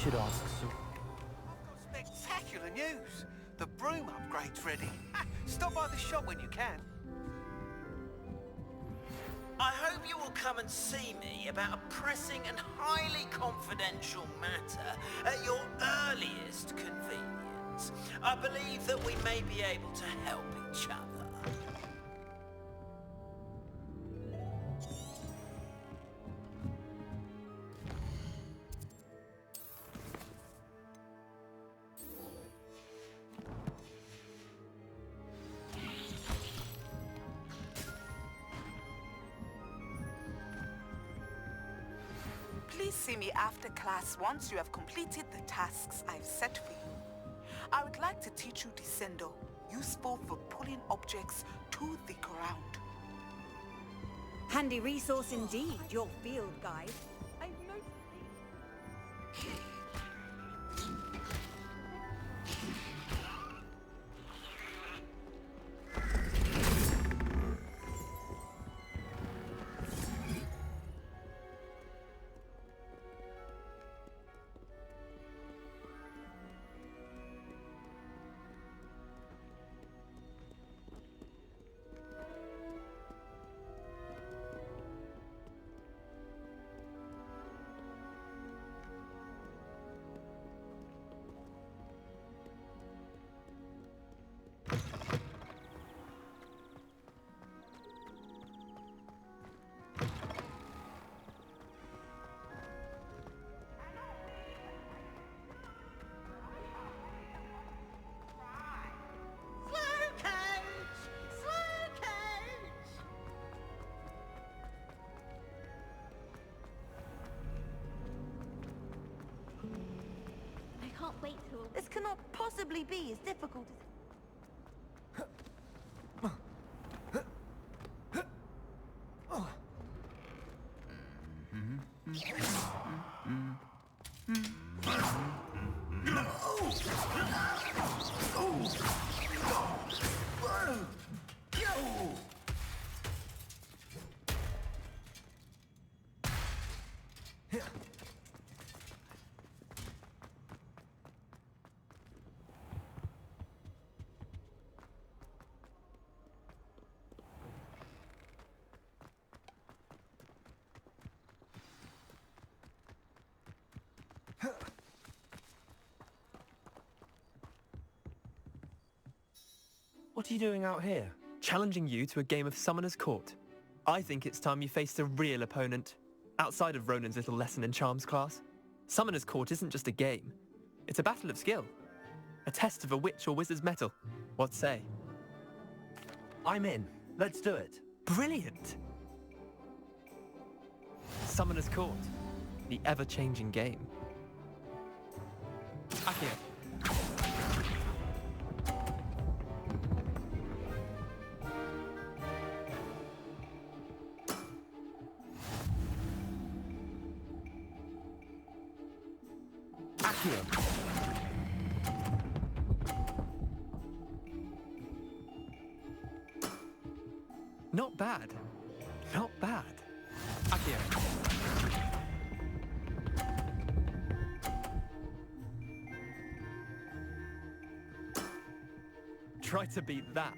should ask so. Spectacular news! The broom upgrade's ready. Stop by the shop when you can. I hope you will come and see me about a pressing and highly confidential matter at your earliest convenience. I believe that we may be able to help each other. Please see me after class once you have completed the tasks I've set for you. I would like to teach you Descendo, useful for pulling objects to the ground. Handy resource indeed, your field guide. I've noticed. Wait till... This cannot possibly be as difficult as... What are you doing out here? Challenging you to a game of Summoner's Court. I think it's time you faced a real opponent, outside of Ronan's little lesson in charms class. Summoner's Court isn't just a game. It's a battle of skill. A test of a witch or wizard's mettle. What say? I'm in. Let's do it. Brilliant! Summoner's Court. The ever-changing game. Accio. Not bad. Not bad. Accio. Try to beat that.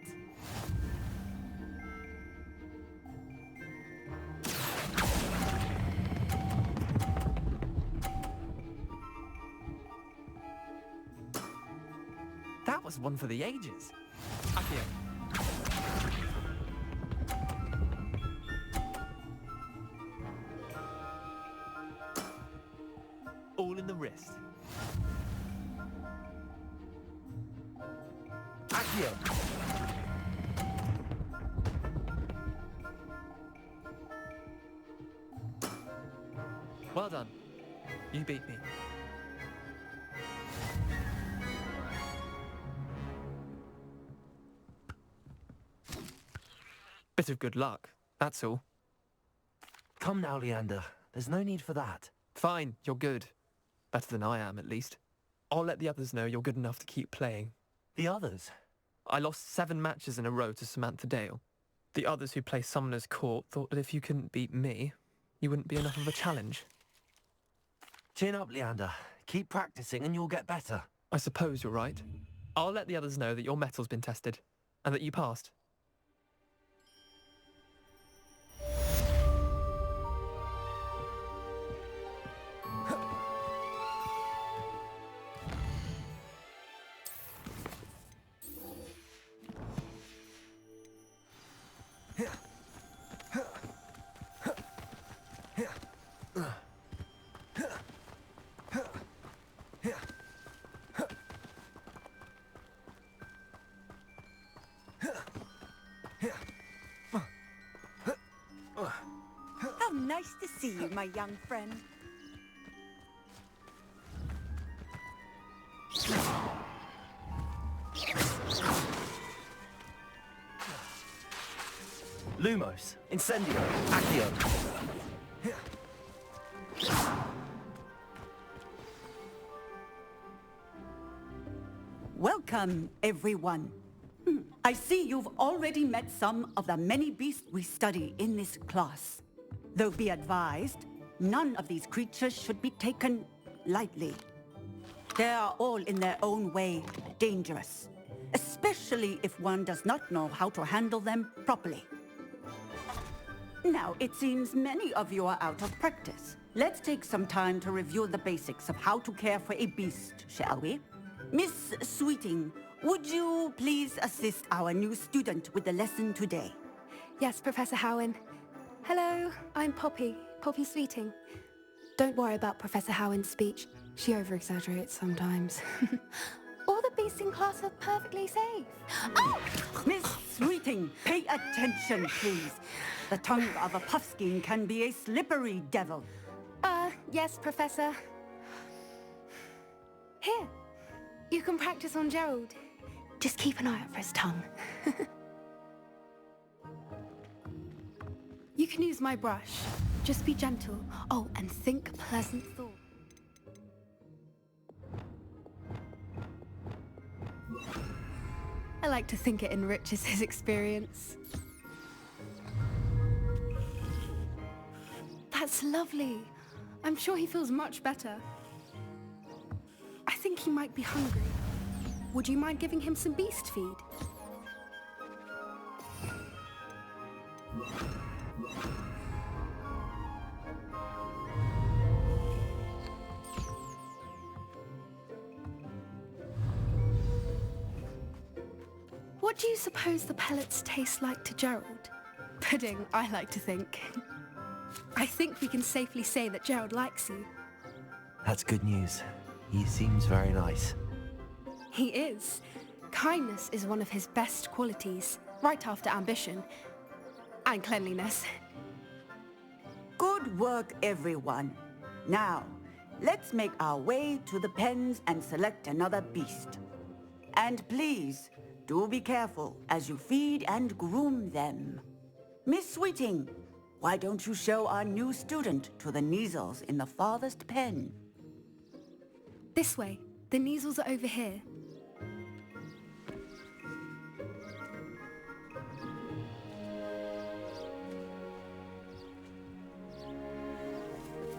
That was one for the ages. Accio. All in the wrist. Accio. Well done. You beat me. Bit of good luck, that's all. Come now, Leander. There's no need for that. Fine, you're good. Better than I am, at least. I'll let the others know you're good enough to keep playing. The others? I lost 7 matches in a row to Samantha Dale. The others who play Summoner's Court thought that if you couldn't beat me, you wouldn't be enough of a challenge. Chin up, Leander. Keep practicing and you'll get better. I suppose you're right. I'll let the others know that your metal's been tested, and that you passed. How nice to see you, my young friend. Lumos, Incendio, Accio. Welcome, everyone. I see you've already met some of the many beasts we study in this class. Though be advised, none of these creatures should be taken lightly. They are all in their own way dangerous, especially if one does not know how to handle them properly. Now, it seems many of you are out of practice. Let's take some time to review the basics of how to care for a beast, shall we? Miss Sweeting, would you please assist our new student with the lesson today? Yes, Professor Howen. Hello, I'm Poppy Sweeting. Don't worry about Professor Howen's speech. She over-exaggerates sometimes. All the beasts in class are perfectly safe. Oh! Miss Sweeting, pay attention, please. The tongue of a puffskein can be a slippery devil. Yes, Professor. Here, you can practice on Gerald. Just keep an eye out for his tongue. You can use my brush. Just be gentle. Oh, and think pleasant thoughts. I like to think it enriches his experience. That's lovely. I'm sure he feels much better. I think he might be hungry. Would you mind giving him some beast feed? What do you suppose the pellets taste like to Gerald? Pudding, I like to think. I think we can safely say that Gerald likes you. That's good news. He seems very nice. He is. Kindness is one of his best qualities, right after ambition. And cleanliness. Good work, everyone. Now, let's make our way to the pens and select another beast. And please, do be careful as you feed and groom them. Miss Sweeting, why don't you show our new student to the Neasels in the farthest pen? This way. The Neasels are over here.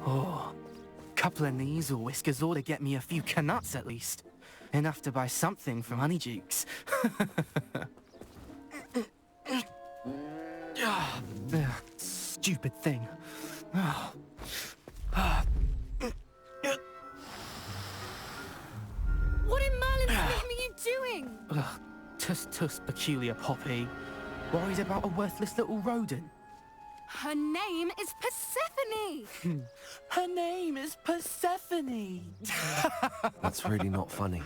Oh, couple of Neasel whiskers ought to get me a few canuts at least. Enough to buy something from Honeydukes. Stupid thing. What in Merlin's name are you doing? Tuss, peculiar Poppy. Worried about a worthless little rodent. Her name is Persephone! Her name is Persephone! That's really not funny.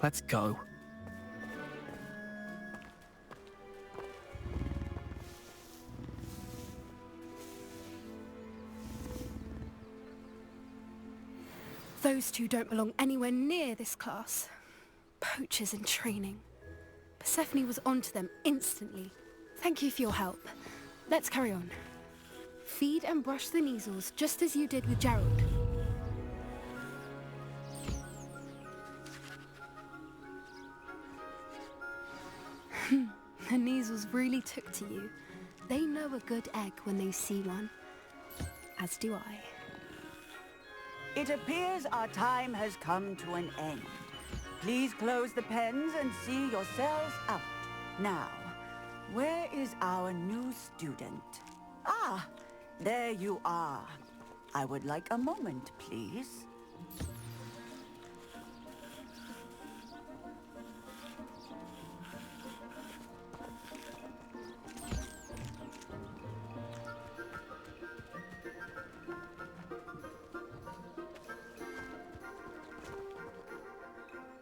Let's go. Those two don't belong anywhere near this class. Poachers in training. Persephone was onto them instantly. Thank you for your help. Let's carry on. Feed and brush the Neasels just as you did with Gerald. The Neasels really took to you. They know a good egg when they see one. As do I. It appears our time has come to an end. Please close the pens and see yourselves out. Now, where is our new student? Ah, there you are. I would like a moment, please.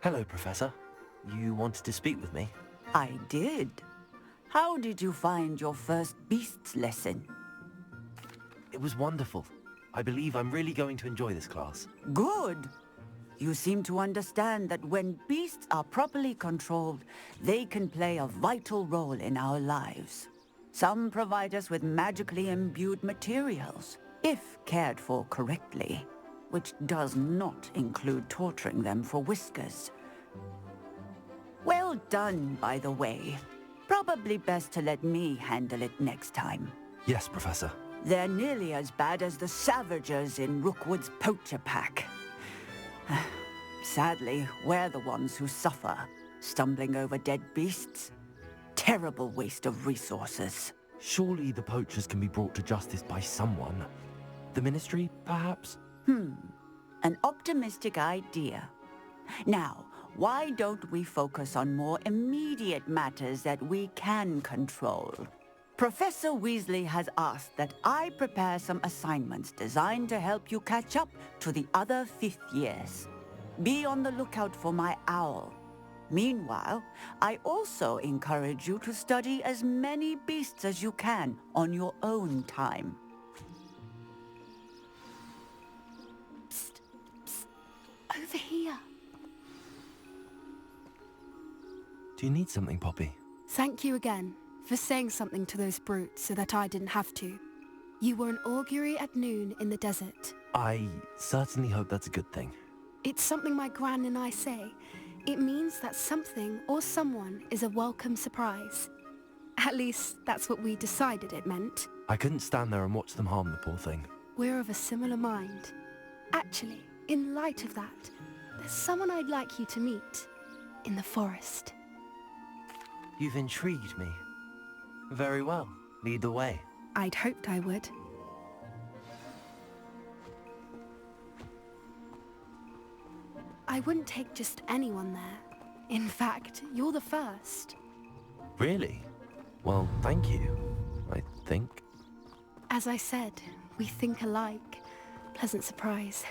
Hello, Professor. You wanted to speak with me? I did. How did you find your first beasts lesson? It was wonderful. I believe I'm really going to enjoy this class. Good. You seem to understand that when beasts are properly controlled, they can play a vital role in our lives. Some provide us with magically imbued materials, if cared for correctly, which does not include torturing them for whiskers. Well done, by the way. Probably best to let me handle it next time. Yes, Professor. They're nearly as bad as the Savagers in Rookwood's poacher pack. Sadly, we're the ones who suffer, stumbling over dead beasts. Terrible waste of resources. Surely the poachers can be brought to justice by someone. The Ministry, perhaps? An optimistic idea. Now, why don't we focus on more immediate matters that we can control? Professor Weasley has asked that I prepare some assignments designed to help you catch up to the other 5th years. Be on the lookout for my owl. Meanwhile, I also encourage you to study as many beasts as you can on your own time. Psst, psst. Over here. Do you need something, Poppy? Thank you again for saying something to those brutes so that I didn't have to. You were an augury at noon in the desert. I certainly hope that's a good thing. It's something my gran and I say. It means that something or someone is a welcome surprise. At least, that's what we decided it meant. I couldn't stand there and watch them harm the poor thing. We're of a similar mind. Actually, in light of that, there's someone I'd like you to meet. In the forest. You've intrigued me. Very well. Lead the way. I'd hoped I would. I wouldn't take just anyone there. In fact, you're the first. Really? Well, thank you, I think. As I said, we think alike. Pleasant surprise.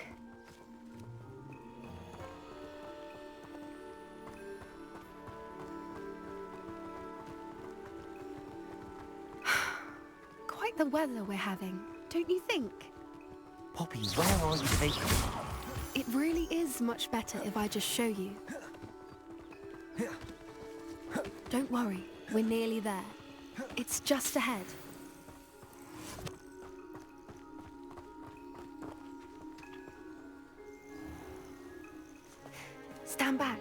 Quite the weather we're having, don't you think? Poppy, where are you taking me? It really is much better if I just show you. Don't worry, we're nearly there. It's just ahead. Stand back.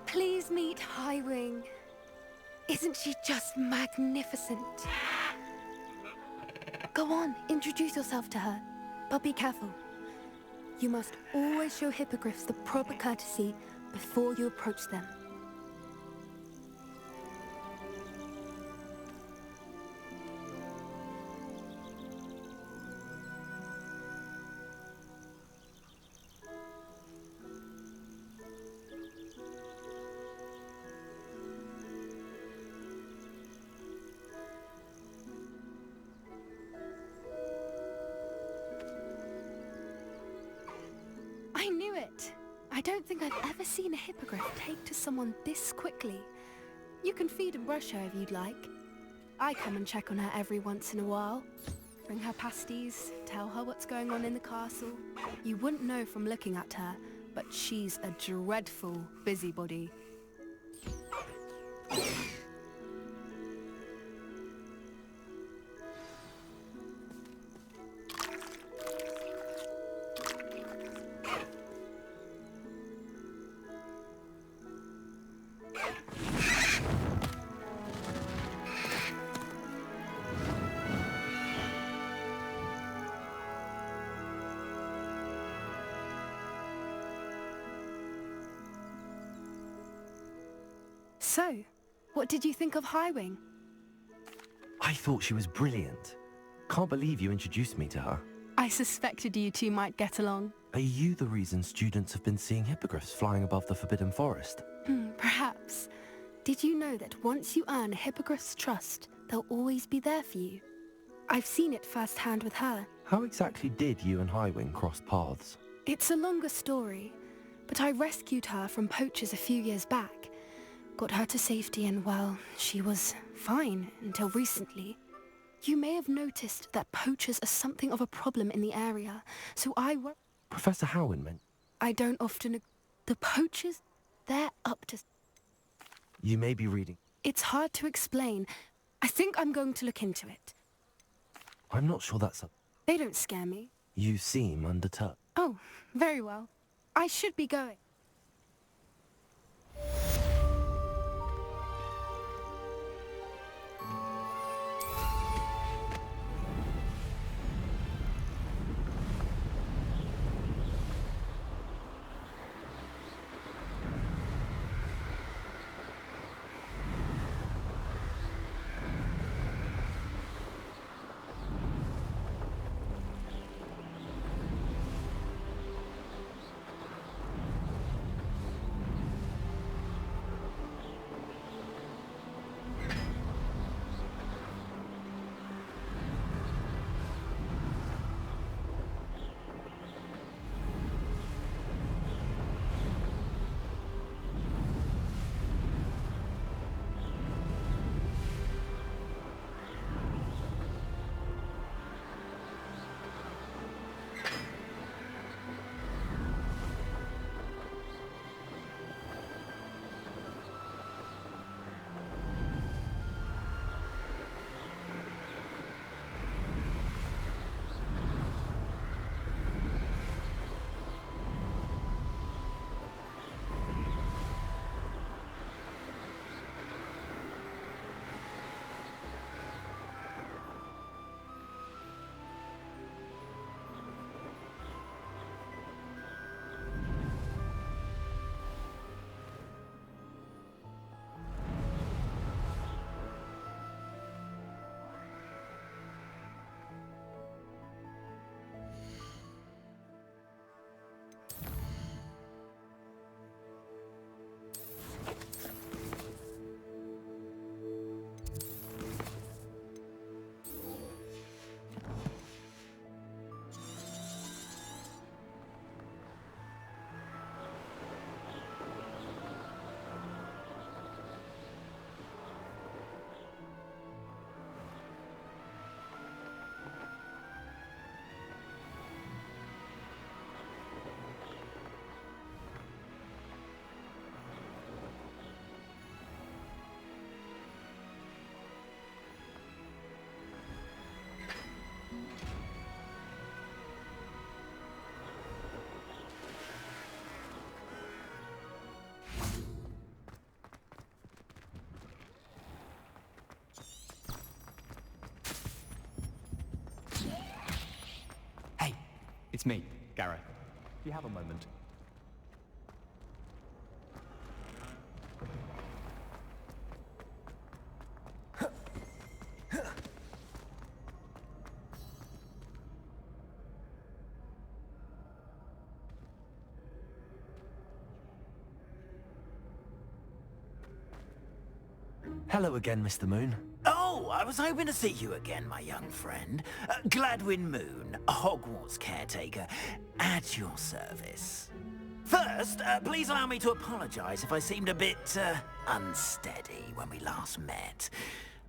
Please meet Highwing. Isn't she just magnificent? Go on, introduce yourself to her. But be careful. You must always show hippogriffs the proper courtesy before you approach them. I knew it! I don't think I've ever seen a hippogriff take to someone this quickly. You can feed and brush her if you'd like. I come and check on her every once in a while. Bring her pasties, tell her what's going on in the castle. You wouldn't know from looking at her, but she's a dreadful busybody. So, what did you think of Highwing? I thought she was brilliant. Can't believe you introduced me to her. I suspected you two might get along. Are you the reason students have been seeing hippogriffs flying above the Forbidden Forest? Perhaps. Did you know that once you earn a hippogriff's trust, they'll always be there for you? I've seen it firsthand with her. How exactly did you and Highwing cross paths? It's a longer story, but I rescued her from poachers a few years back. Got her to safety and, well, she was fine until recently. You may have noticed that poachers are something of a problem in the area, so Professor Howin meant... I don't often... The poachers, they're up to... You may be reading... It's hard to explain. I think I'm going to look into it. I'm not sure that's a... They don't scare me. You seem undeterred. Oh, very well. I should be going. It's me, Gareth. Do you have a moment? Hello again, Mr. Moon. Oh, I was hoping to see you again, my young friend. Gladwin Moon, Hogwarts caretaker, at your service. First, please allow me to apologize if I seemed a bit, unsteady when we last met.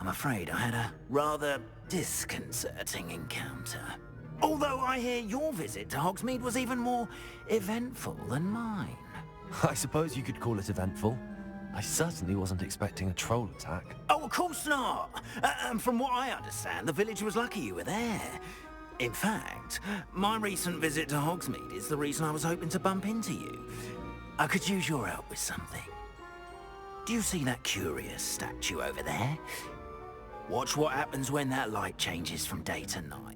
I'm afraid I had a rather disconcerting encounter. Although I hear your visit to Hogsmeade was even more eventful than mine. I suppose you could call it eventful. I certainly wasn't expecting a troll attack. Oh, of course not! And from what I understand, the village was lucky you were there. In fact, my recent visit to Hogsmeade is the reason I was hoping to bump into you. I could use your help with something. Do you see that curious statue over there? Watch what happens when that light changes from day to night.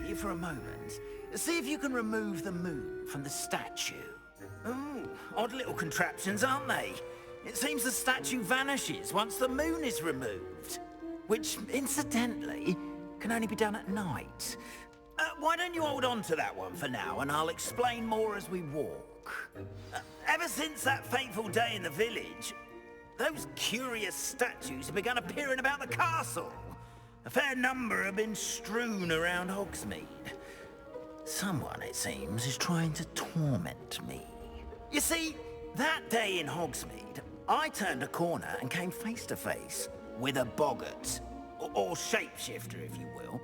me for a moment. See if you can remove the moon from the statue. Ooh, odd little contraptions, aren't they? It seems the statue vanishes once the moon is removed. Which, incidentally, can only be done at night. Why don't you hold on to that one for now, and I'll explain more as we walk. Ever since that fateful day in the village, those curious statues have begun appearing about the castle. A fair number have been strewn around Hogsmeade. Someone, it seems, is trying to torment me. You see, that day in Hogsmeade, I turned a corner and came face to face with a boggart, or shapeshifter, if you will,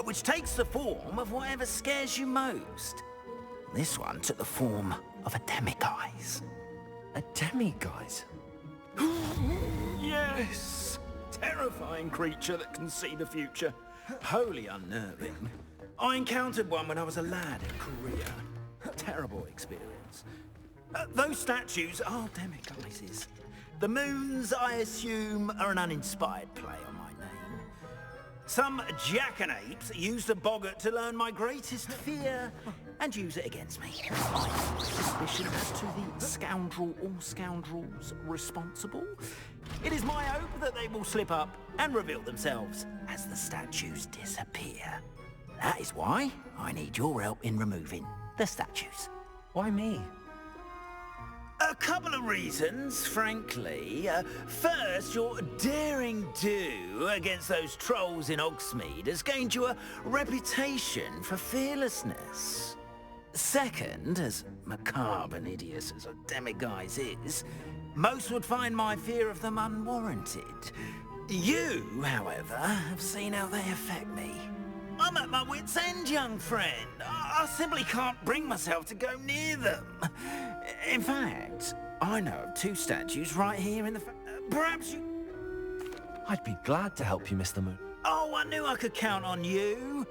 which takes the form of whatever scares you most. This one took the form of a demiguise. A demiguise? Yes! Terrifying creature that can see the future. Wholly unnerving. I encountered one when I was a lad in Korea. Terrible experience. Those statues are demiguises. The moons, I assume, are an uninspired play on my name. Some jackanapes used a boggart to learn my greatest fear and use it against me. I have suspicion as to the scoundrel or scoundrels responsible. It is my hope that they will slip up and reveal themselves as the statues disappear. That is why I need your help in removing the statues. Why me? A couple of reasons, frankly. First, your daring do against those trolls in Hogsmeade has gained you a reputation for fearlessness. Second, as macabre and hideous as a demiguise is, most would find my fear of them unwarranted. You, however, have seen how they affect me. I'm at my wit's end, young friend. I simply can't bring myself to go near them. In fact, I know of two statues right here in the... perhaps you... I'd be glad to help you, Mr. Moon. Oh, I knew I could count on you.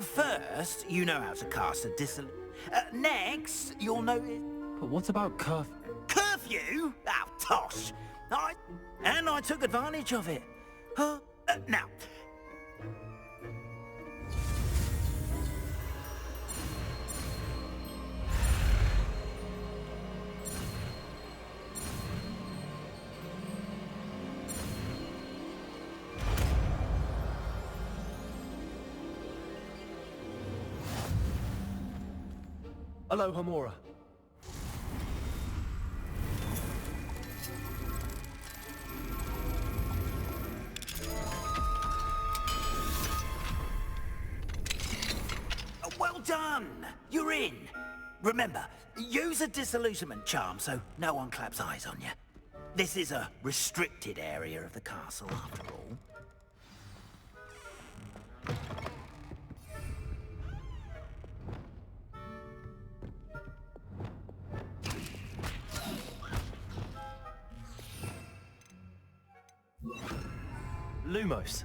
First, you know how to cast a next, you'll know... But what about curfew? Curfew? Oh, tosh. I took advantage of it. Now... Hello, Homura. Well done! You're in. Remember, use a disillusionment charm so no one claps eyes on you. This is a restricted area of the castle, after all. Lumos.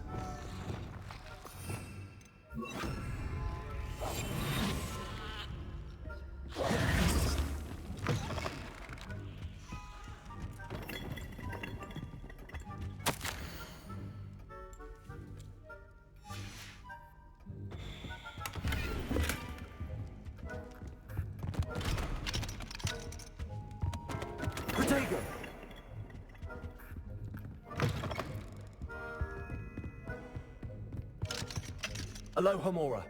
Protego. Hello, Homura.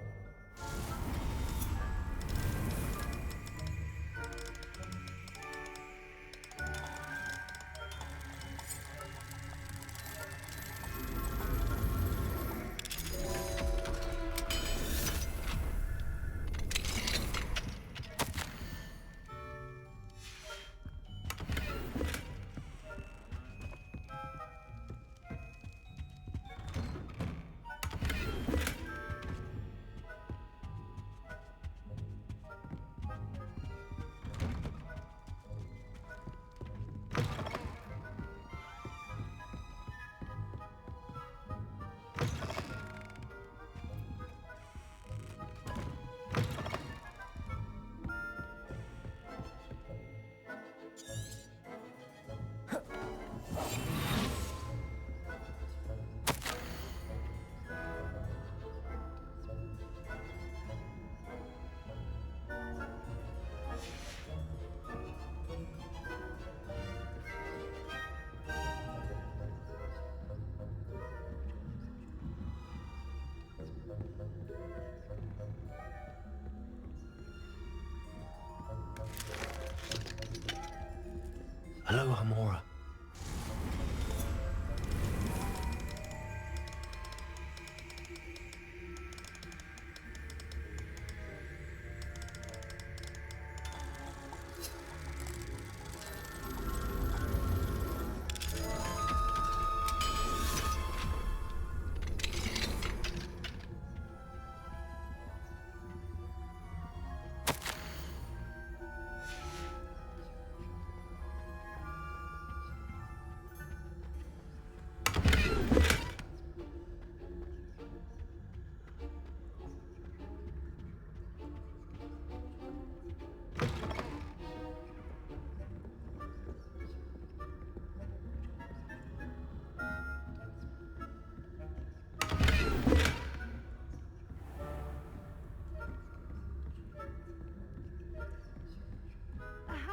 Hello, Hamora.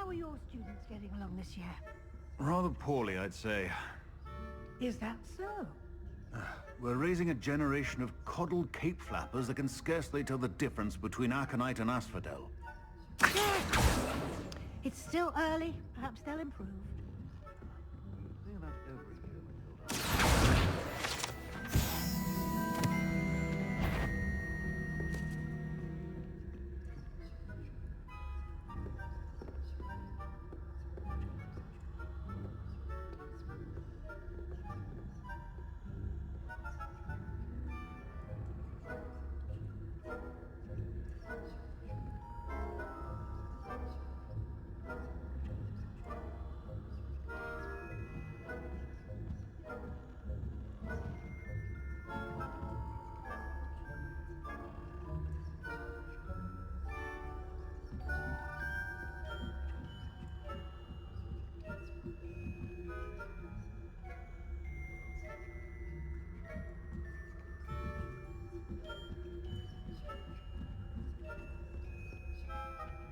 How are your students getting along this year? Rather poorly, I'd say. Is that so? We're raising a generation of coddled cape flappers that can scarcely tell the difference between aconite and asphodel. It's still early. Perhaps they'll improve.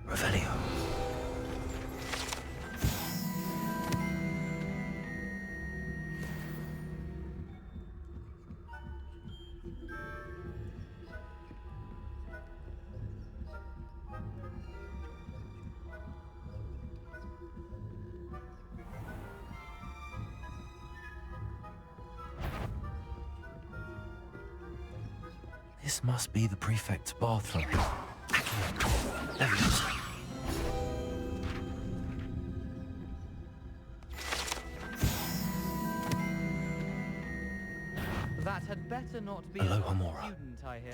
Revelio. This must be the prefect's bathroom. Leviosa. That had better not be Hello, a Hamora. student, I hear.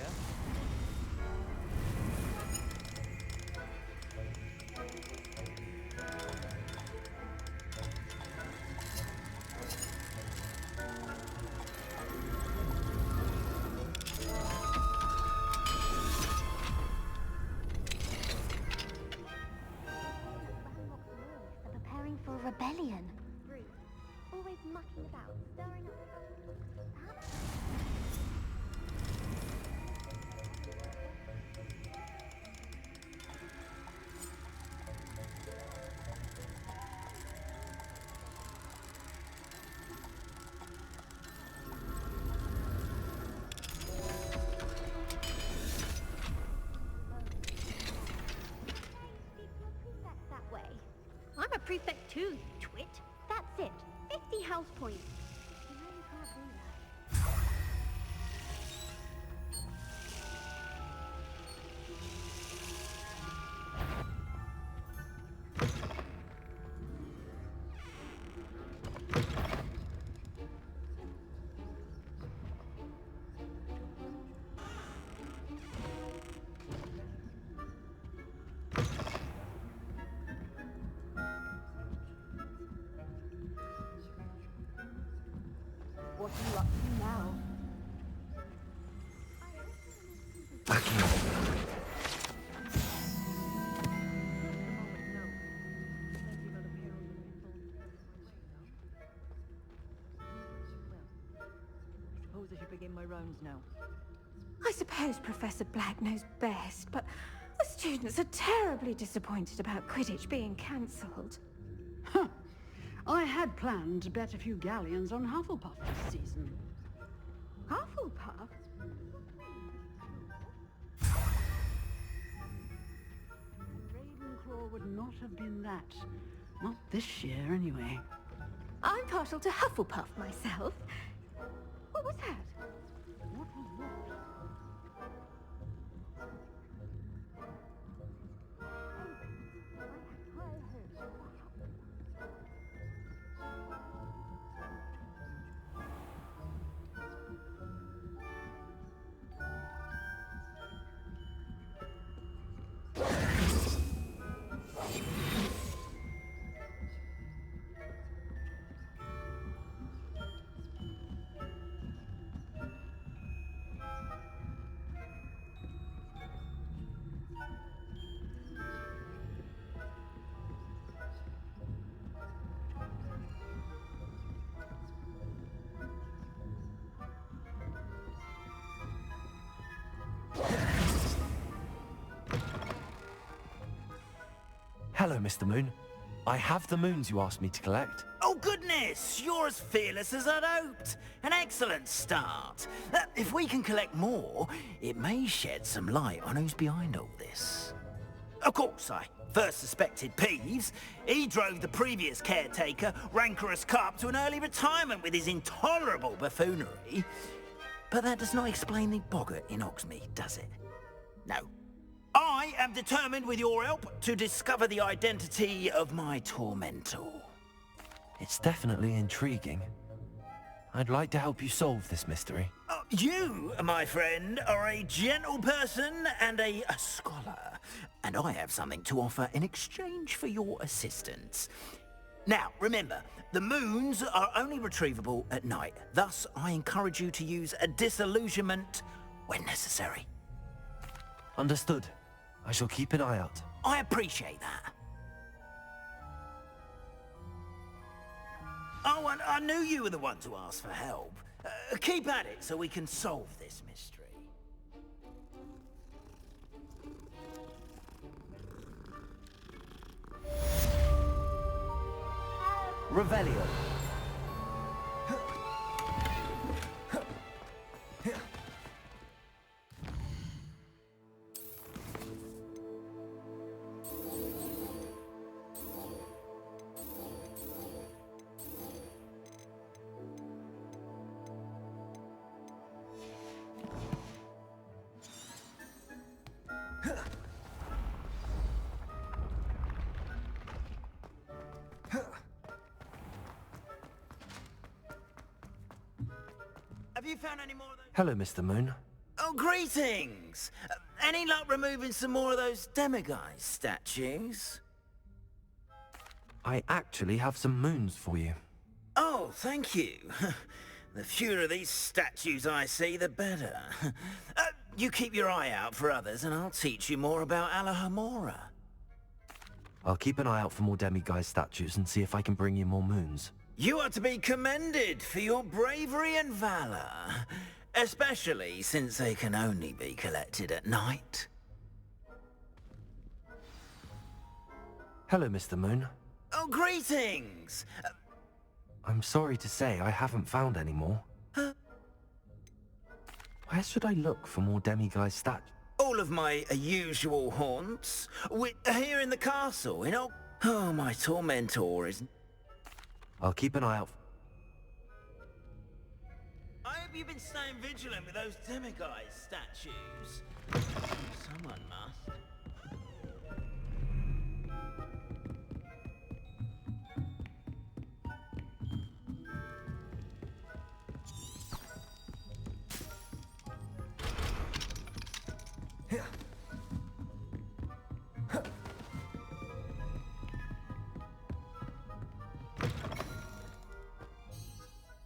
They're preparing for a rebellion. Rude. Always mucking about, stirring up trouble. Perhaps... that way. I'm a prefect too, you twit. That's it. 50 house points. You really can't do that. What are you up to now? Suppose I should begin my rounds now. I suppose Professor Black knows best, but the students are terribly disappointed about Quidditch being cancelled. Huh. I had planned to bet a few galleons on Hufflepuff this season. Hufflepuff? Ravenclaw would not have been that. Not this year, anyway. I'm partial to Hufflepuff myself. What was that? What was what? Hello, Mr. Moon. I have the moons you asked me to collect. Oh goodness, you're as fearless as I'd hoped. An excellent start. If we can collect more, it may shed some light on who's behind all this. Of course, I first suspected Peeves. He drove the previous caretaker, Rancorous Carp, to an early retirement with his intolerable buffoonery. But that does not explain the boggart in Hogsmeade, does it? No. I am determined, with your help, to discover the identity of my tormentor. It's definitely intriguing. I'd like to help you solve this mystery. You, my friend, are a gentle person and a scholar, and I have something to offer in exchange for your assistance. Now, remember, the moons are only retrievable at night. Thus, I encourage you to use a disillusionment when necessary. Understood. I shall keep an eye out. I appreciate that. Oh, and I knew you were the one to ask for help. Keep at it so we can solve this mystery. Revelio. Have you found any more of those? Hello, Mr. Moon. Oh, greetings! Any luck removing some more of those demiguise statues? I actually have some moons for you. Oh, thank you. The fewer of these statues I see, the better. You keep your eye out for others, and I'll teach you more about Alohomora. I'll keep an eye out for more demiguise statues and see if I can bring you more moons. You are to be commended for your bravery and valor, especially since they can only be collected at night. Hello, Mr. Moon. Oh, greetings! I'm sorry to say I haven't found any more. Where should I look for more demiguise statues? All of my usual haunts. Here in the castle, you know. Oh, my tormentor is... I'll keep an eye out. I hope you've been staying vigilant with those demiguise statues. Someone must.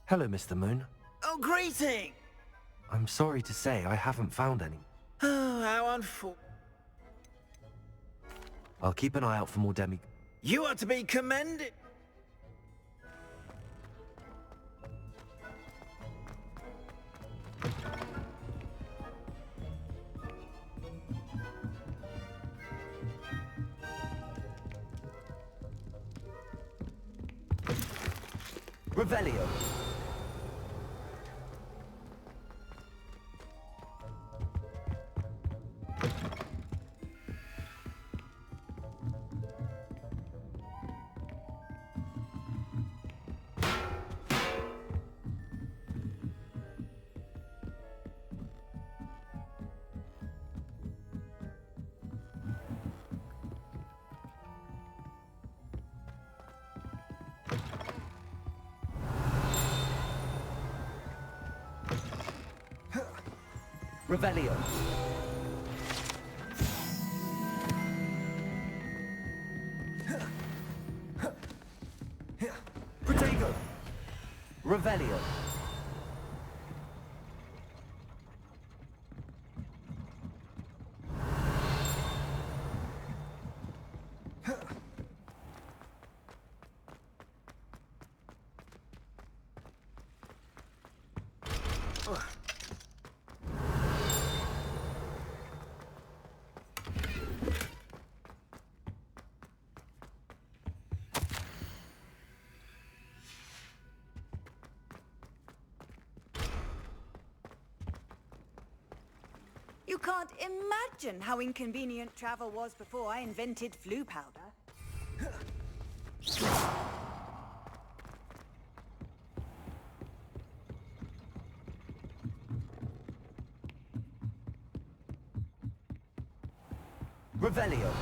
Hello, Mr. Moon. Oh, greeting! I'm sorry to say I haven't found any. Oh, how unfortunate. I'll keep an eye out for more demi... You are to be commended. Revelio. Revelio. Protego. Revelio. You can't imagine how inconvenient travel was before I invented flu powder. Revelio.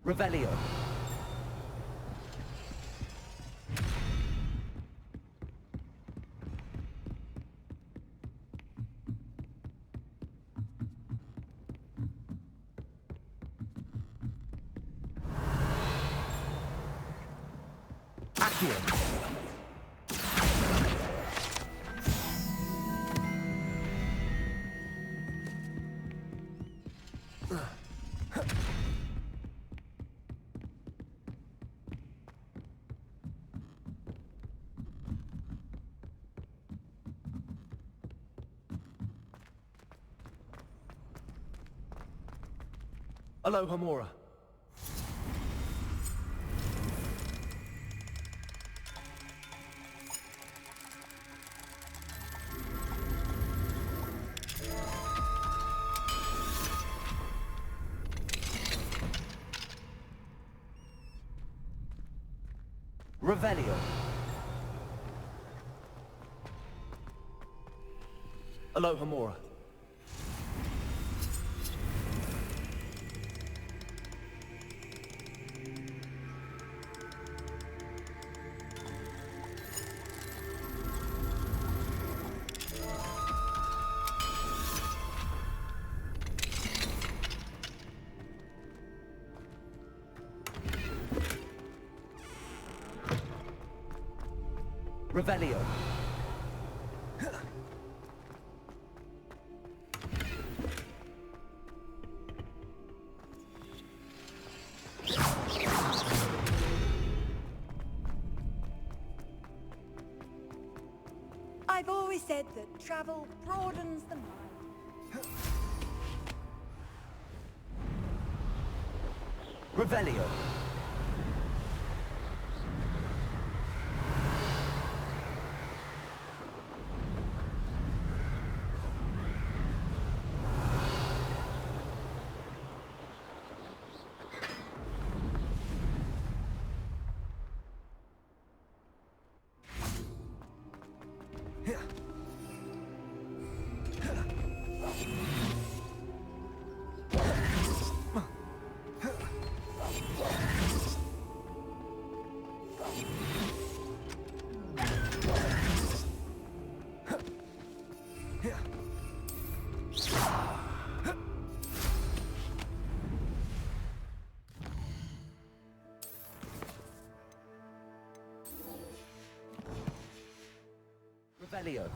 Revelio. Accio. Aloha Mora. Revelio. Aloha Mora. Revelio. I've always said that travel broadens the mind. Revelio. Revelio.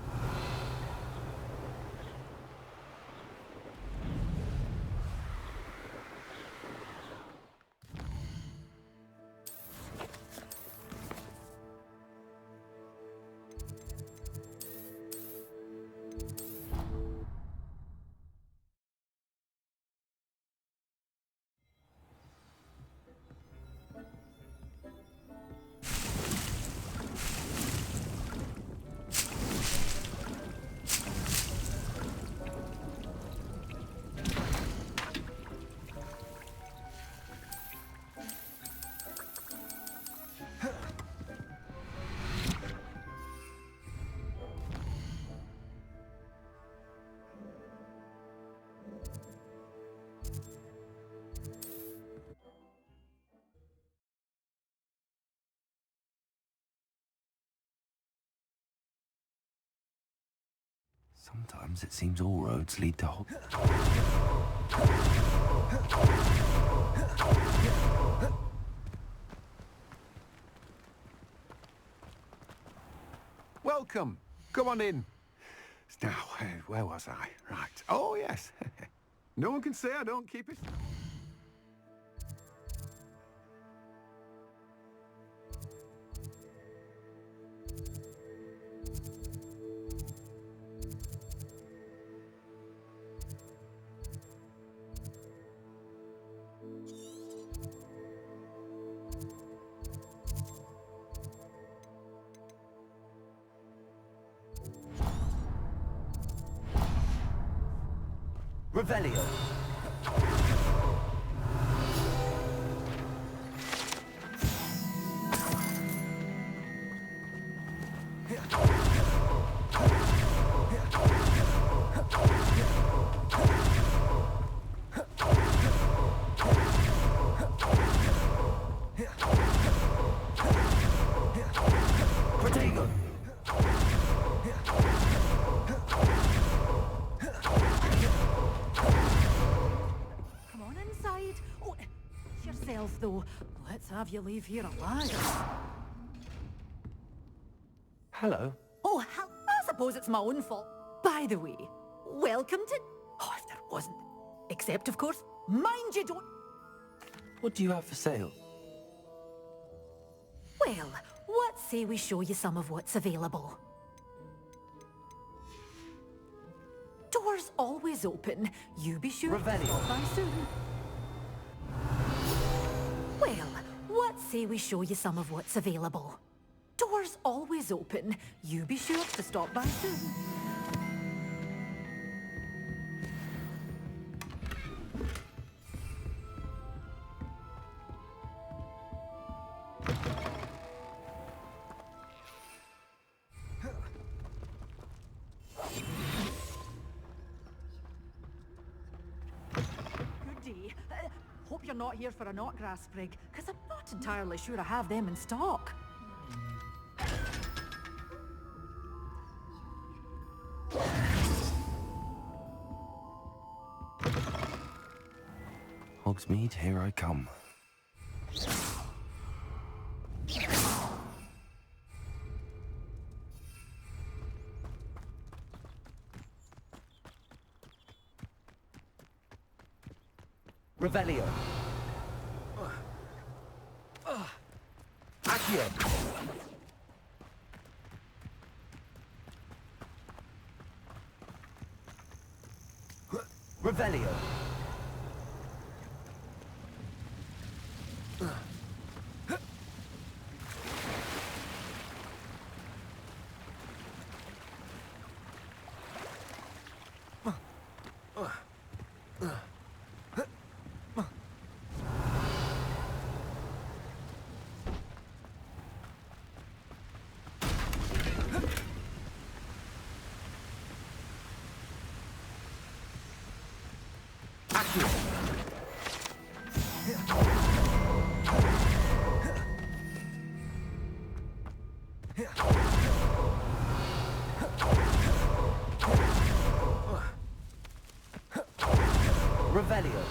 Sometimes it seems all roads lead to Hogwarts. Welcome. Come on in. Now, where was I? Right. Oh, yes. No one can say I don't keep it. Revelio. Protego. Come on inside. Oh, it's yourself, though. Let's have you leave here alive. Hello. Oh, I suppose it's my own fault. By the way, welcome to... Oh, if there wasn't. Except, of course, mind you don't... What do you have for sale? Well, what say we show you some of what's available? Doors always open. You be sure to stop by soon. Well, what say we show you some of what's available? Doors always open. You be sure to stop by soon. Good day. Hope you're not here for a knotgrass sprig, because I'm not entirely sure I have them in stock. Hogsmeade, here I come. Revelio. Accio. Revelio. Revelio.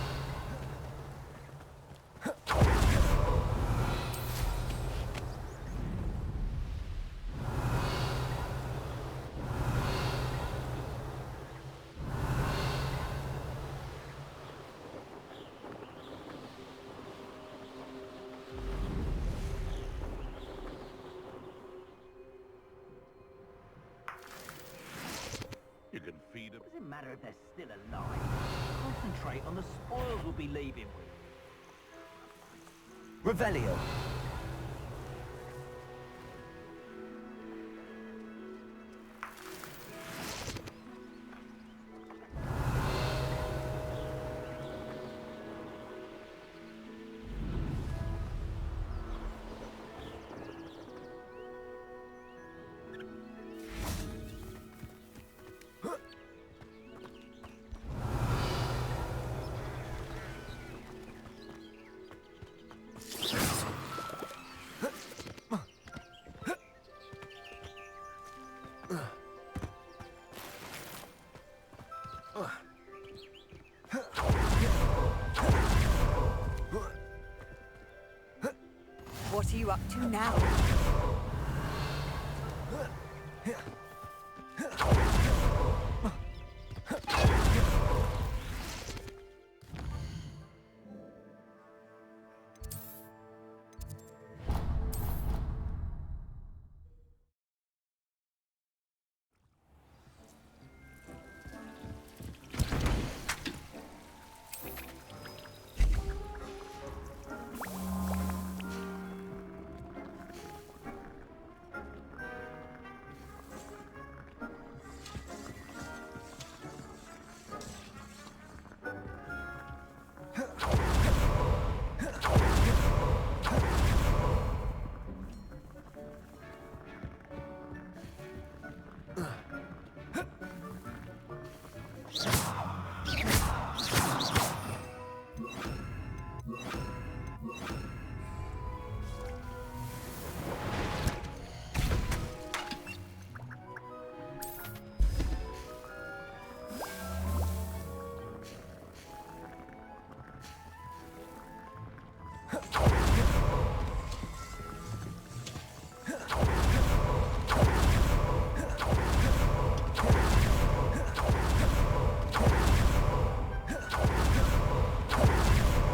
You can feed them. Doesn't matter if they're still alive. Concentrate on the spoils we'll be leaving with. Revelio. What are you up to now?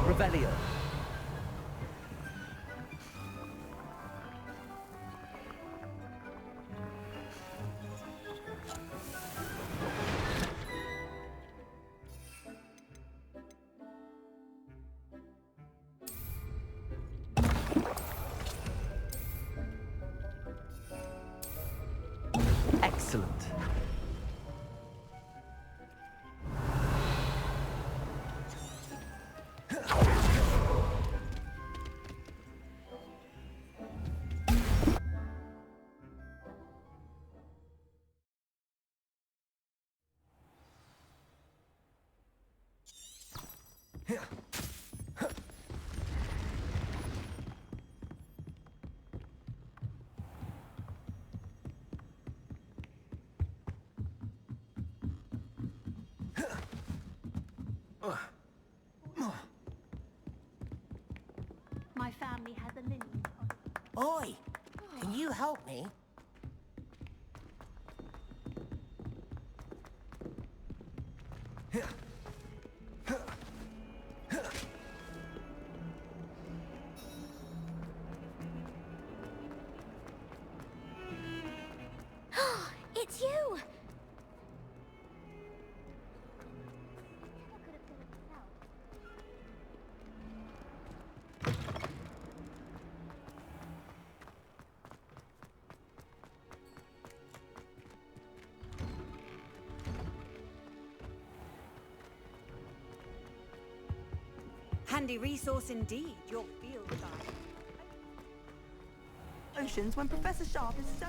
Revelio. Excellent. My family has a lineage of... Oi! Can you help me? It's you! Handy resource indeed, your field guide. Oceans when Professor Sharp is so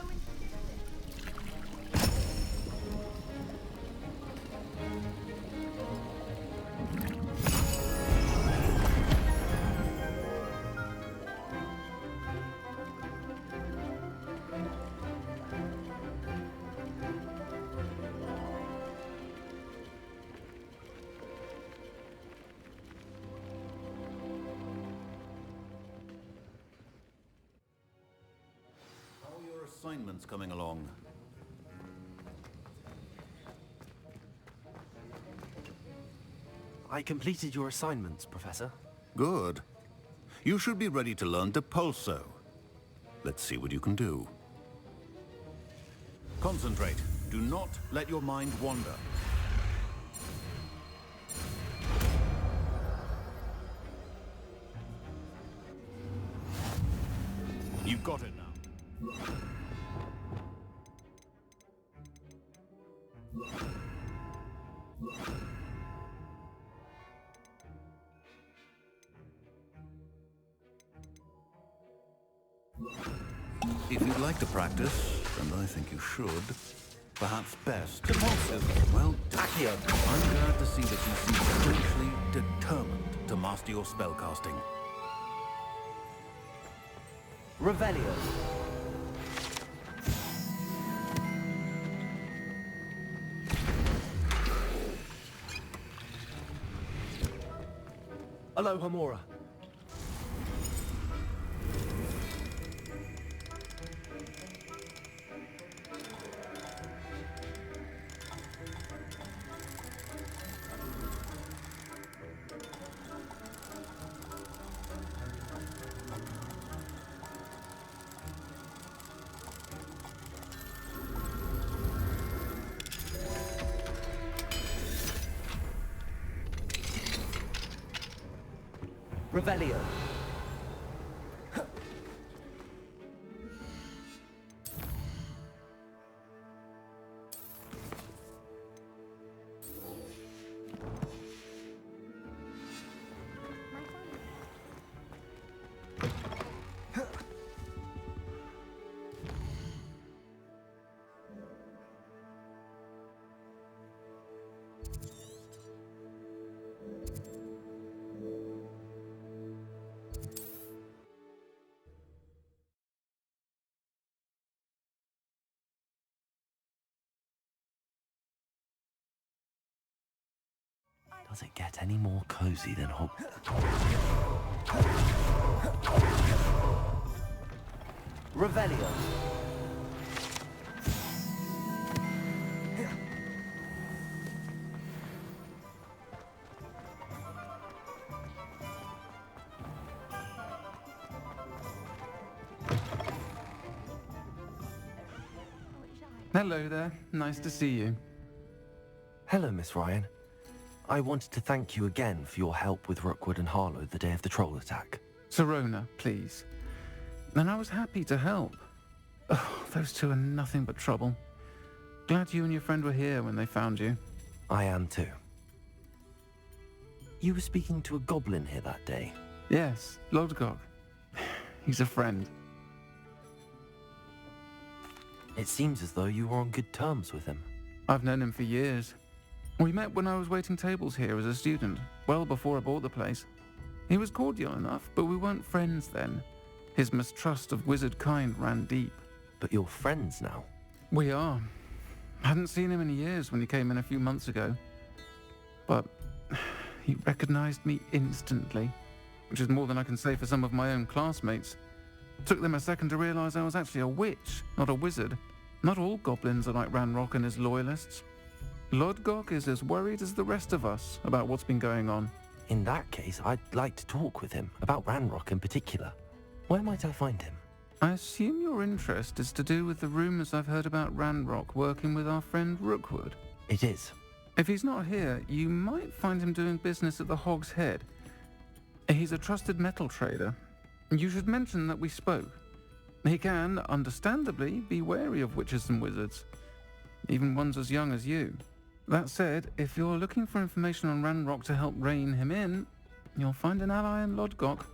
Assignments coming along. I completed your assignments, Professor. Good. You should be ready to learn Depulso. Let's see what you can do. Concentrate. Do not let your mind wander. You've got it now. If you'd like to practice, and I think you should, perhaps best... Depulso! Well, Accio! I'm glad to see that you seem strangely determined to master your spellcasting. Revelio. Alohomora. Revelio. Does it get any more cozy than Revelio. Hello there. Nice to see you. Hello, Miss Ryan. I wanted to thank you again for your help with Rookwood and Harlow the day of the troll attack. Sirona, please. And I was happy to help. Oh, those two are nothing but trouble. Glad you and your friend were here when they found you. I am too. You were speaking to a goblin here that day? Yes, Lodgok. He's a friend. It seems as though you were on good terms with him. I've known him for years. We met when I was waiting tables here as a student, well before I bought the place. He was cordial enough, but we weren't friends then. His mistrust of wizard kind ran deep. But you're friends now? We are. I hadn't seen him in years when he came in a few months ago. But he recognized me instantly, which is more than I can say for some of my own classmates. Took them a second to realize I was actually a witch, not a wizard. Not all goblins are like Ranrock and his loyalists. Lodgok is as worried as the rest of us about what's been going on. In that case, I'd like to talk with him, about Ranrock in particular. Where might I find him? I assume your interest is to do with the rumors I've heard about Ranrock working with our friend Rookwood. It is. If he's not here, you might find him doing business at the Hog's Head. He's a trusted metal trader. You should mention that we spoke. He can, understandably, be wary of witches and wizards, even ones as young as you. That said, if you're looking for information on Ranrock to help rein him in, you'll find an ally in Lodgok.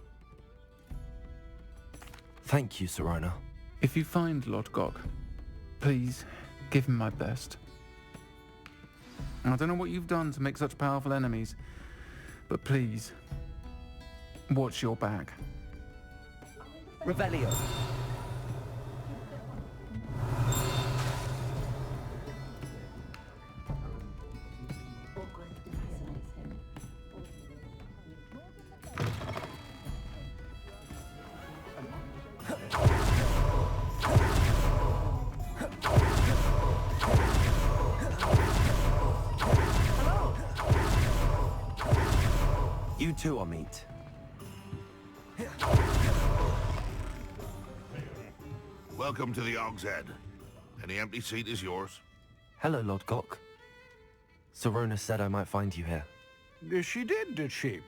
Thank you, Sirona. If you find Lodgok, please give him my best. I don't know what you've done to make such powerful enemies, but please, watch your back. Revelio. You too, Amit. Welcome to the Hog's Head. Any empty seat is yours. Hello, Lodgok. Sirona said I might find you here. She did she?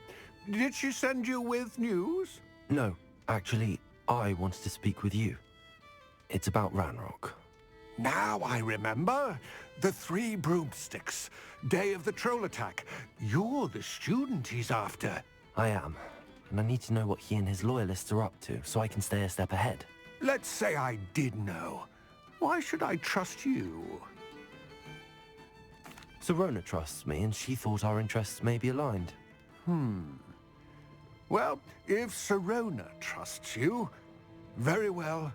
Did she send you with news? No, actually, I wanted to speak with you. It's about Ranrock. Now I remember. The 3 broomsticks. Day of the troll attack. You're the student he's after. I am. And I need to know what he and his loyalists are up to, so I can stay a step ahead. Let's say I did know. Why should I trust you? Sirona trusts me, and she thought our interests may be aligned. Well, if Sirona trusts you, very well.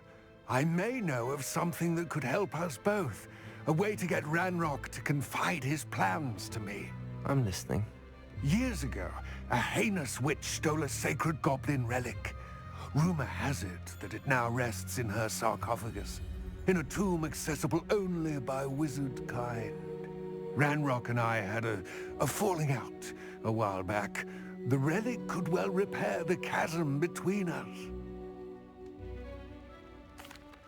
I may know of something that could help us both. A way to get Ranrock to confide his plans to me. I'm listening. Years ago, a heinous witch stole a sacred goblin relic. Rumor has it that it now rests in her sarcophagus, in a tomb accessible only by wizard kind. Ranrock and I had a falling out a while back. The relic could well repair the chasm between us.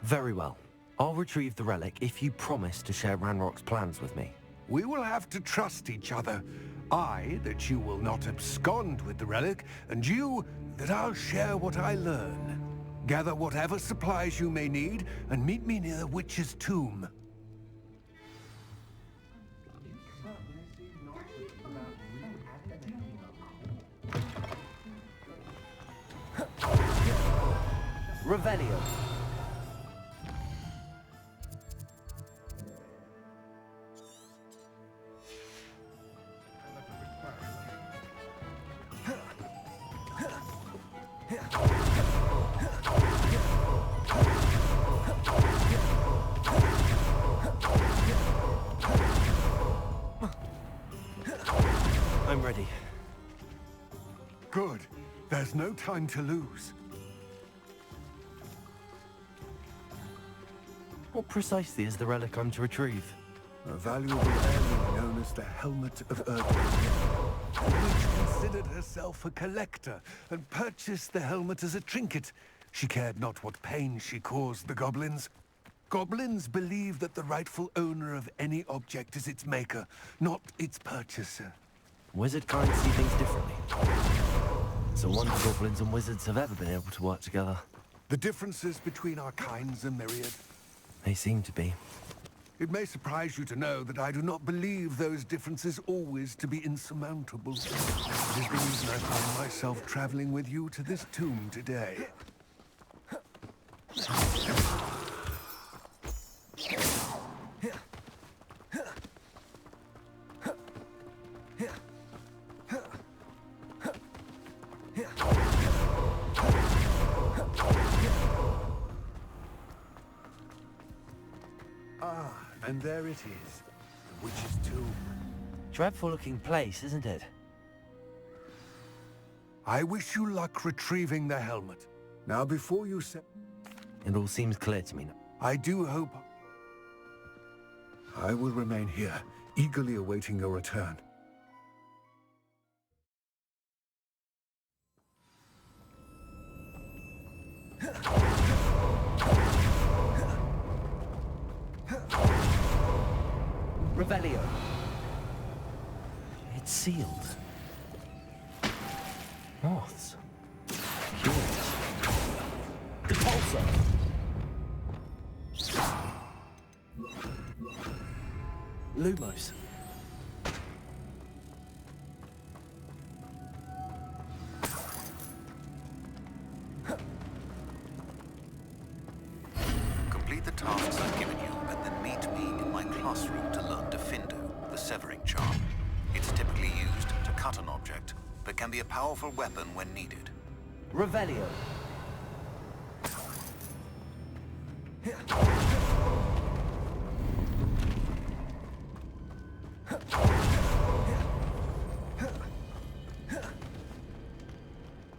Very well. I'll retrieve the relic if you promise to share Ranrock's plans with me. We will have to trust each other. I, that you will not abscond with the relic, and you, that I'll share what I learn. Gather whatever supplies you may need, and meet me near the witch's tomb. Revelio. I'm ready. Good. There's no time to lose. What precisely is the relic I'm to retrieve? A valuable heirloom known as the Helmet of Erdwin. The witch considered herself a collector and purchased the helmet as a trinket. She cared not what pain she caused the goblins. Goblins believe that the rightful owner of any object is its maker, not its purchaser. Wizard kind see things differently. It's a wonder goblins and wizards have ever been able to work together. The differences between our kinds are myriad. They seem to be. It may surprise you to know that I do not believe those differences always to be insurmountable. It is the reason I find myself traveling with you to this tomb today. And there it is, the witch's tomb. Dreadful looking place, isn't it? I wish you luck retrieving the helmet. Now before you say... It all seems clear to me now. I do hope... I will remain here, eagerly awaiting your return. Revelio. It's sealed. Moths. Curious. Depulso. Lumos. Complete the tasks I've given you, and then meet me in my classroom to learn Defendo, the severing charm. It's typically used to cut an object, but can be a powerful weapon when needed. Revelio.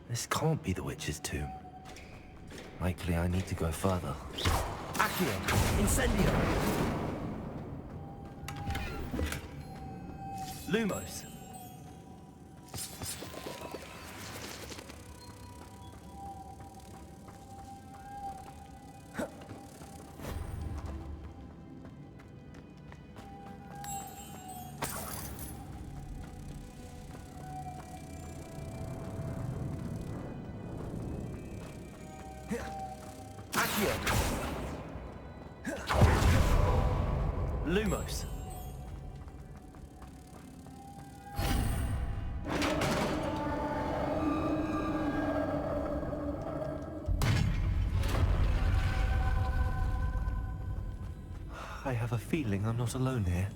This can't be the witch's tomb. Likely I need to go further. Accio. Incendio. Lumos. Accio. Lumos. I have a feeling I'm not alone here.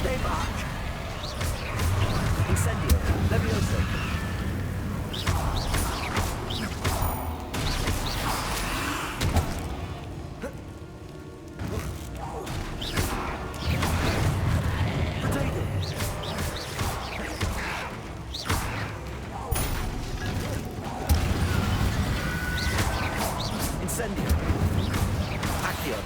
Stay back. Incendio. Levioso. Incendio. Accio.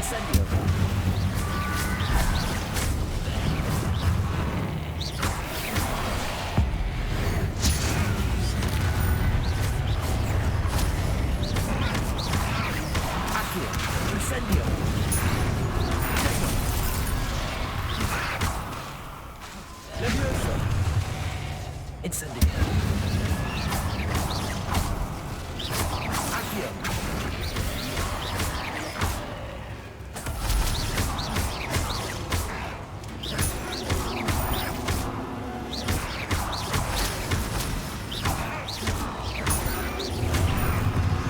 Incendio. Accio. Incendio. Levioso. Incendio. Accio.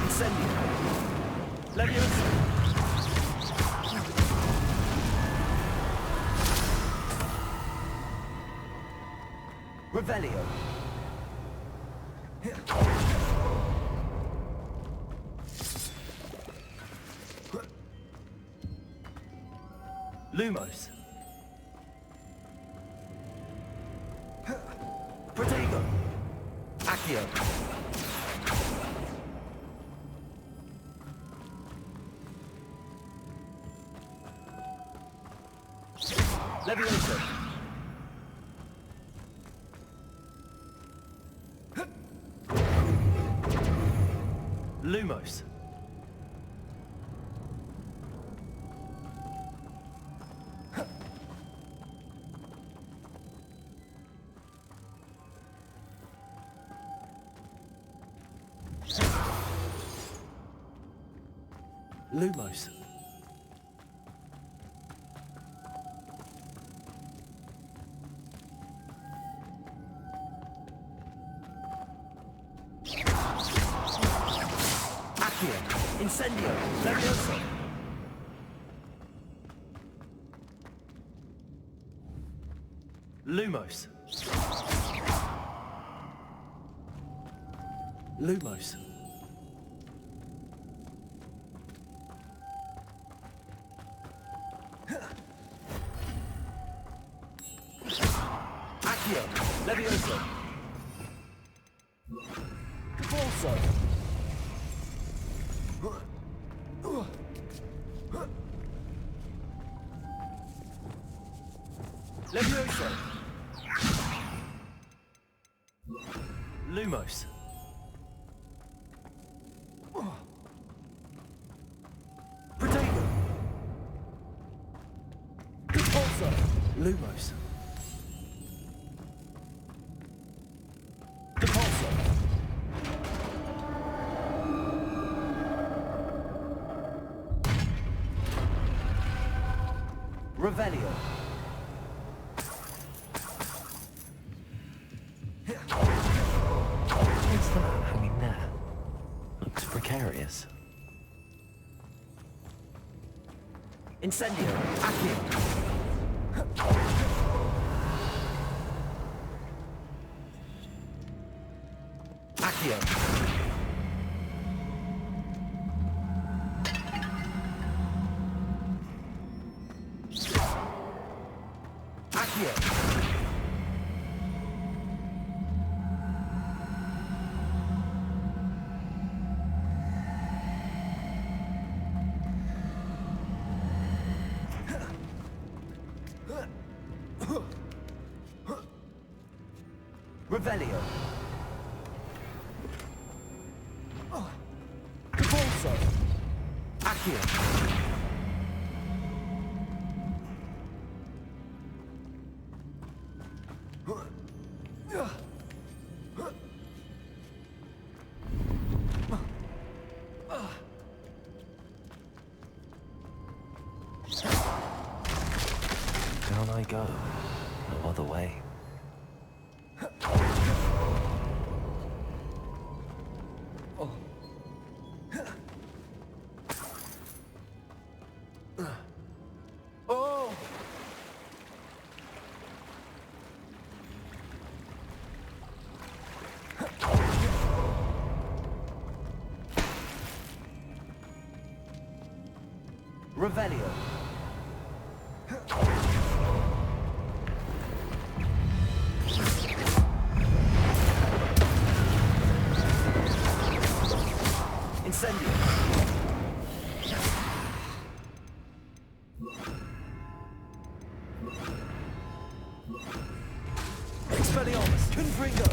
Incendio. Levioso. Revelio. Lumos. Protego. Accio. Levioso. Lumos. Lumos. Accio. Incendio. Levioso. Lumos. Lumos. Accio. Levioso. Depulso. Levioso. Lumos. Protego. Depulso. Lumos. Depulso. Revelio. What's that hanging there? Looks precarious. Incendio. Accio. Accio. Accio. Revelio. Depulso. Accio. Down I go. No other way. Oh! Revelio. Incendio. Expelliarmus! Confringo!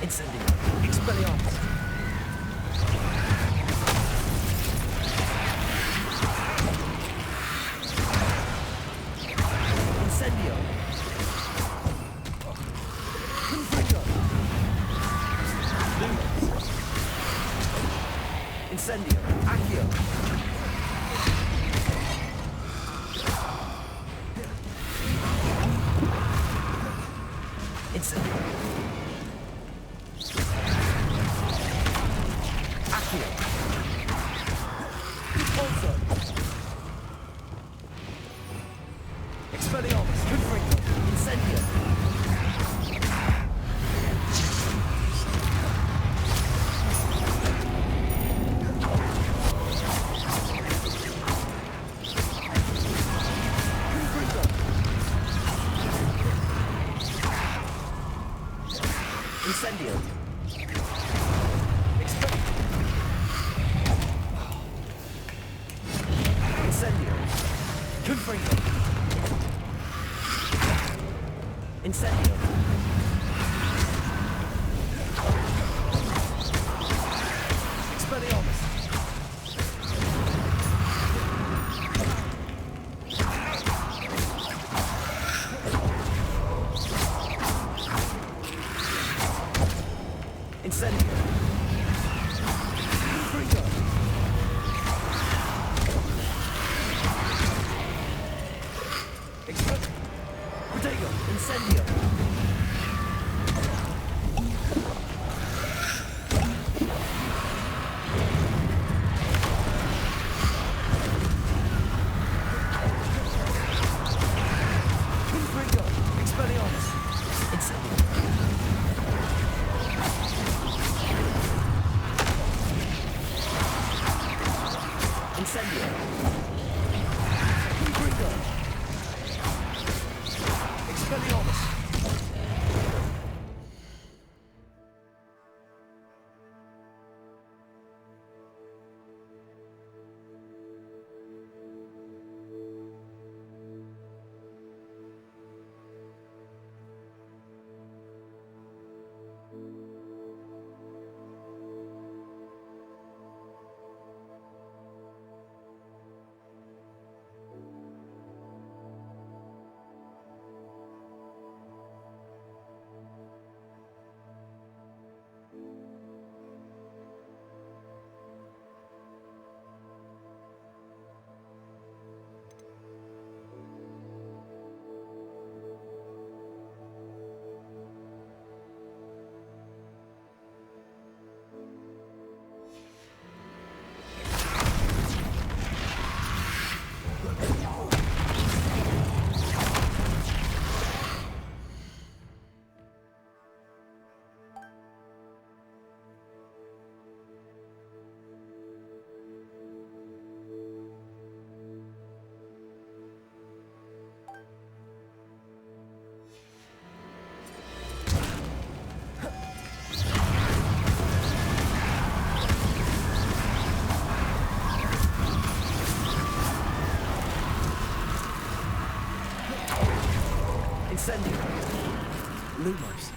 Incendio! Expelliarmus! Incendio! Confringo! Lumos! Incendio! Accio! Incendio! Accio! Depulso! Expelliarmus! Confringo! Incendio! Incendio! Incendio! Confringo! Incendio! Expelliarmus! Incendio! Confringo! Protego! Incendio! Confringo! Expelliarmus! Incendio! Incendio! Confringo! Expelliarmus! Incendio! Lumos!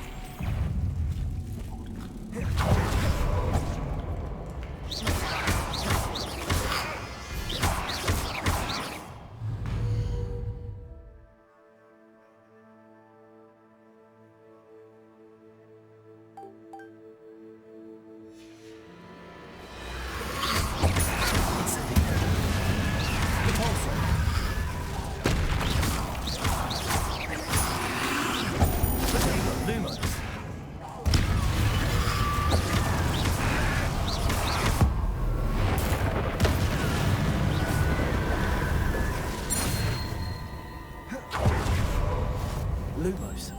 Lumos.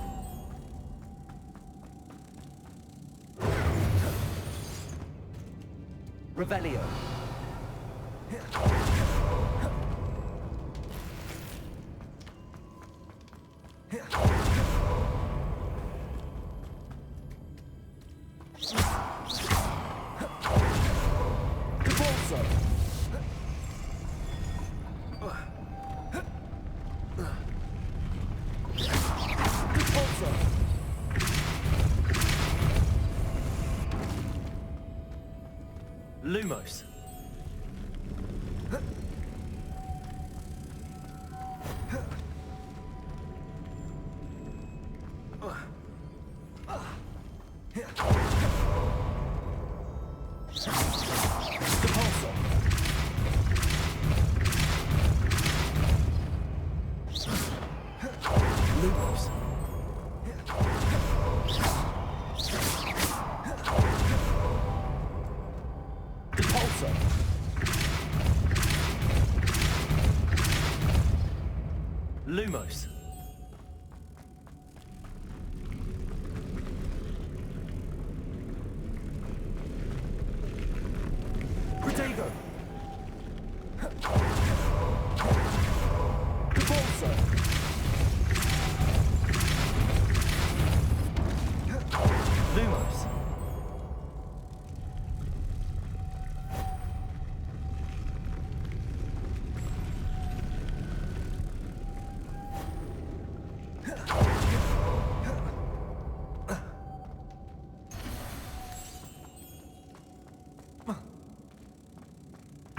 Revelio. Depulso. Lumos. Depulso. Lumos. Depulso. Lumos. Protego. Depulso. Lumos.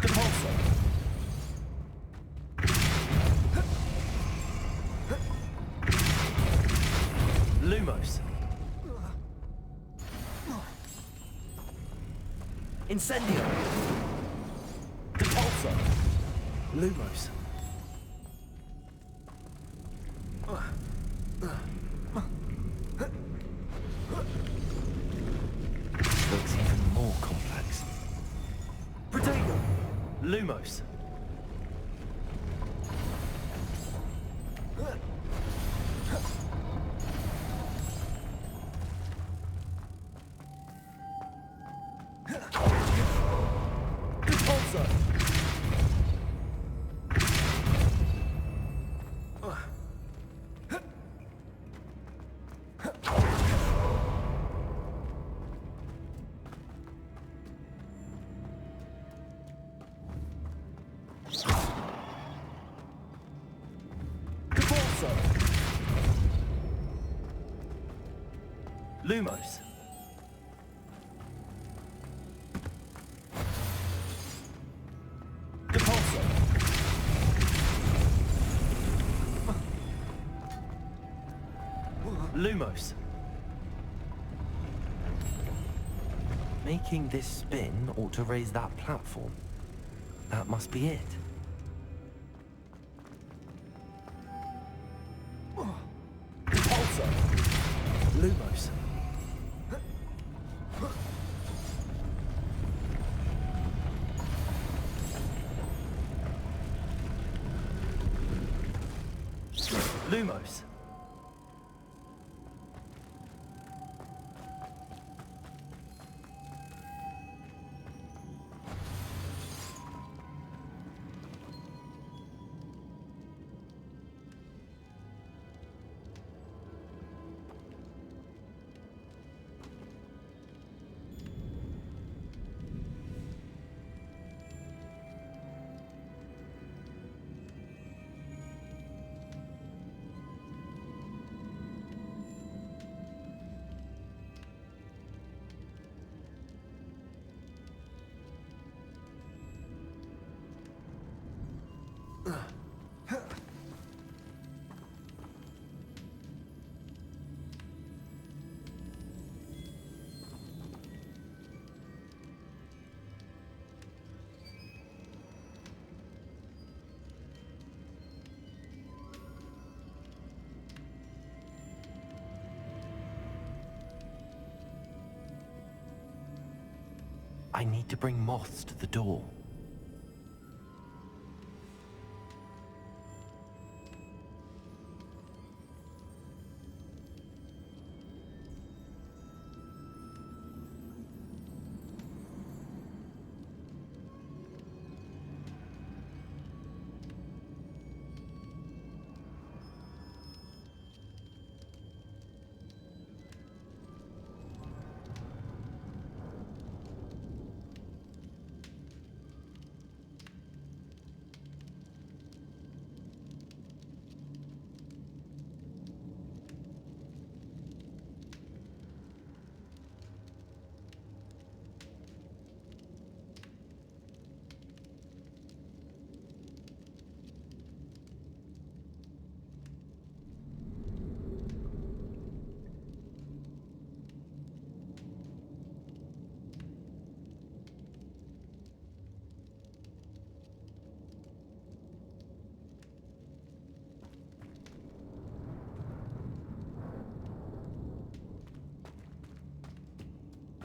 Depulso. Lumos. Incendio. Depulso. Lumos. Looks even more complex. Protego. Lumos. Depulso. Depulso. Lumos. Depulso. Lumos. Making this spin ought to raise that platform. That must be it. Depulso. Lumos. Lumos. I need to bring moths to the door.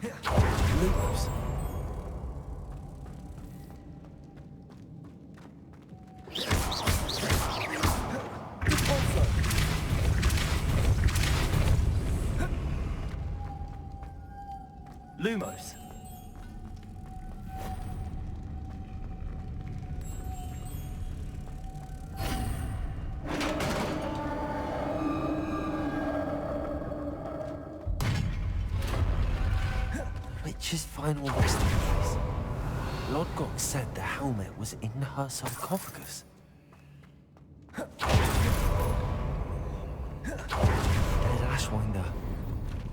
Lumos. Depulso. Lumos. Witch's final resting place. Lodgok said the helmet was in her sarcophagus. Dead Ashwinder,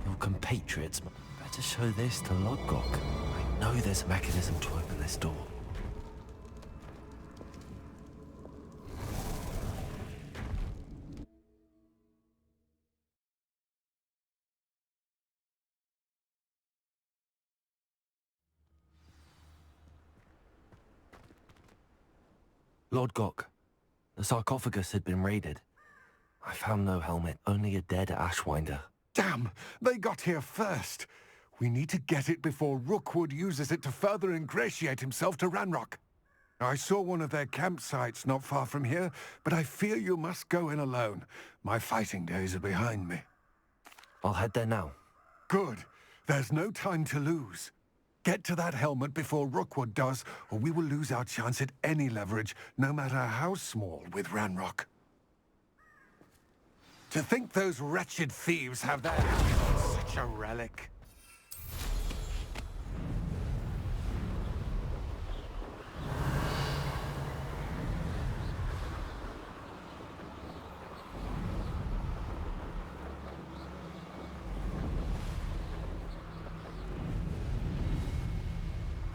your compatriots better show this to Lodgok. I know there's a mechanism to open this door. Lodgok, the sarcophagus had been raided. I found no helmet, only a dead Ashwinder. Damn! They got here first. We need to get it before Rookwood uses it to further ingratiate himself to Ranrock. I saw one of their campsites not far from here, but I fear you must go in alone. My fighting days are behind me. I'll head there now. Good. There's no time to lose. Get to that helmet before Rookwood does, or we will lose our chance at any leverage, no matter how small, with Ranrock. To think those wretched thieves have their hands on such a relic.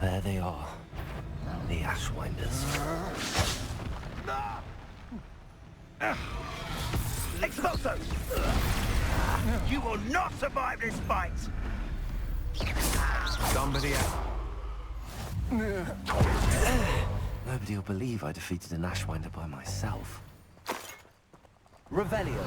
There they are. The Ashwinders. Expulso! You will not survive this fight! Somebody else. Nobody will believe I defeated an Ashwinder by myself. Revelio.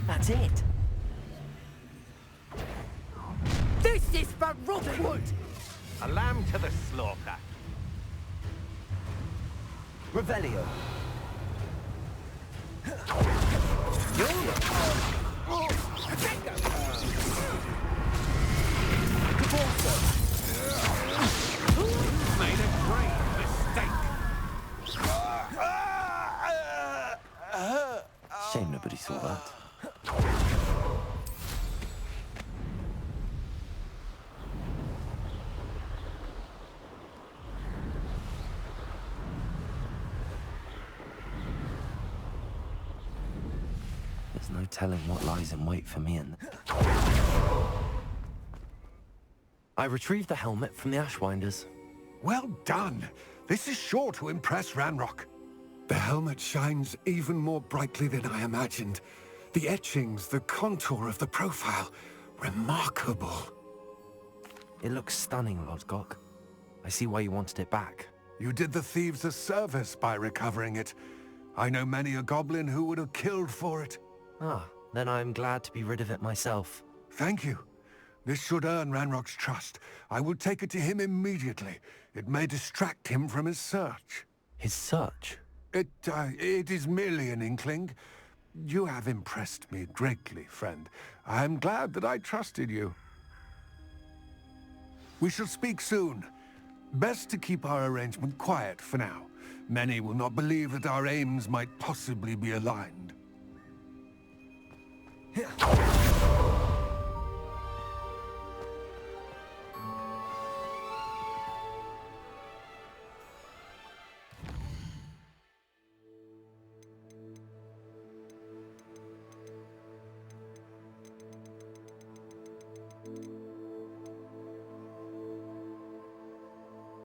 That's it. This is for Rookwood! A lamb to the slaughter. Revelio. Depulso. Made a grave mistake. Shame nobody saw that. There's no telling what lies in wait for me and... I retrieved the helmet from the Ashwinders. Well done. This is sure to impress Ranrock. The helmet shines even more brightly than I imagined. The etchings, the contour of the profile, remarkable. It looks stunning, Lodgok. I see why you wanted it back. You did the thieves a service by recovering it. I know many a goblin who would have killed for it. Ah, then I'm glad to be rid of it myself. Thank you. This should earn Ranrock's trust. I will take it to him immediately. It may distract him from his search. His search? It is merely an inkling. You have impressed me greatly, friend. I am glad that I trusted you. We shall speak soon. Best to keep our arrangement quiet for now. Many will not believe that our aims might possibly be aligned.